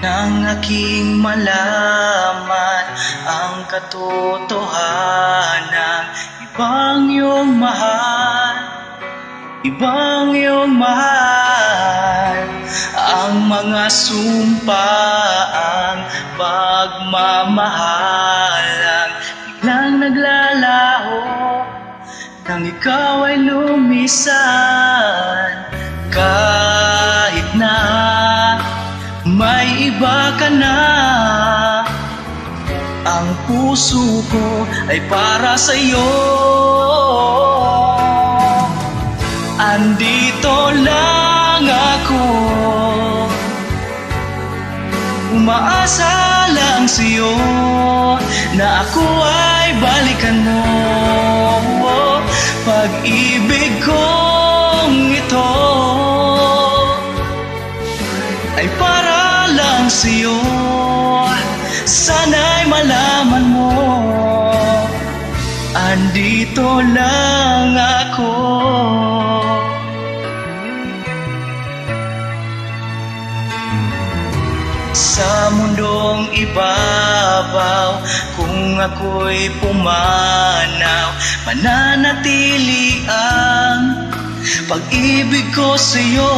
nang aking malaman ang katotohanan. Ibang iyong mahal, ibang iyong mahal. Ang mga sumpaang pagmamahalang biglang naglalaho nang ikaw ay lumisan. Kahit na may iba ka na, ang puso ko ay para sa'yo. Andito lang ako, umaasa lang sa'yo na ako ay balikan mo. Pag-ibig kong ito ay para lang sa'yo, sana'y malaman mo. Andito lang ako. Sa mundong ibabaw, kung ako'y pumanaw, mananatili ang pag-ibig ko sa'yo.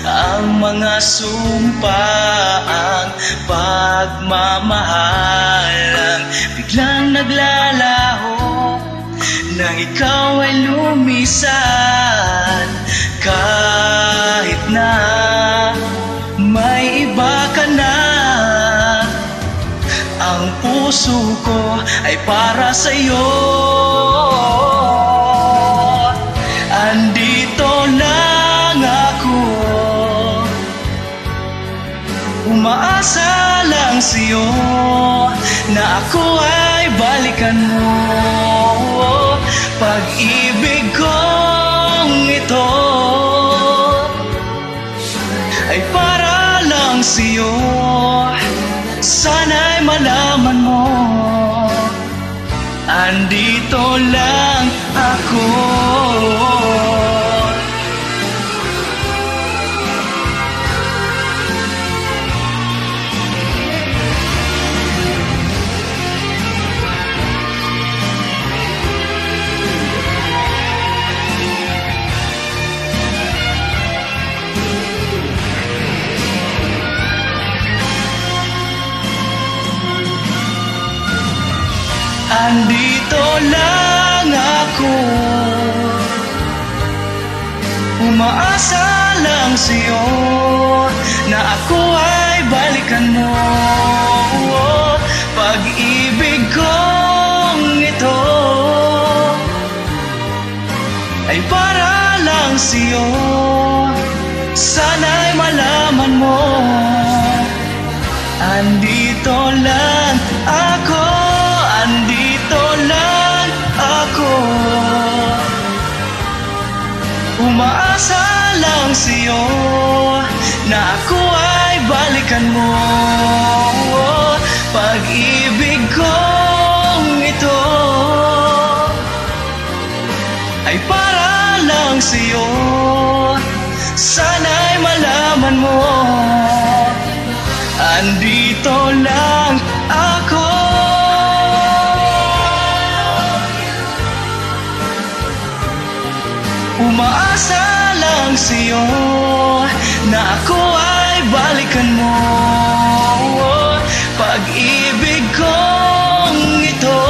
Ang mga sumpaang pagmamahalang biglang naglalaho nang ikaw ay lumisan. Kahit na may iba ka na, ang puso ko ay para sa'yo. Andito lang ako, umaasa lang sa'yo na ako ay balikan mo. Pag-ibig kong ito ay para lang sa'yo, sana'y malaman mo. Andito lang ako. Andito lang ako, umaasa lang sa'yo na ako ay balikan mo. Pag-ibig kong ito ay para lang sa'yo, sana'y malaman mo. Andito lang ako, andito lang ako, umaasa lang sa'yo na ako ay balikan mo. Pag-ibig kong ito ay para lang sa'yo, sana'y malaman mo. Andito lang ako, umaasa lang sa'yo na ako ay balikan mo. Pag-ibig kong ito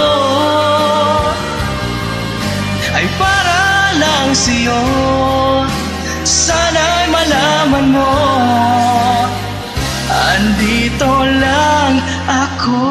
ay para lang sa'yo, sana'y malaman mo. Andito lang ako.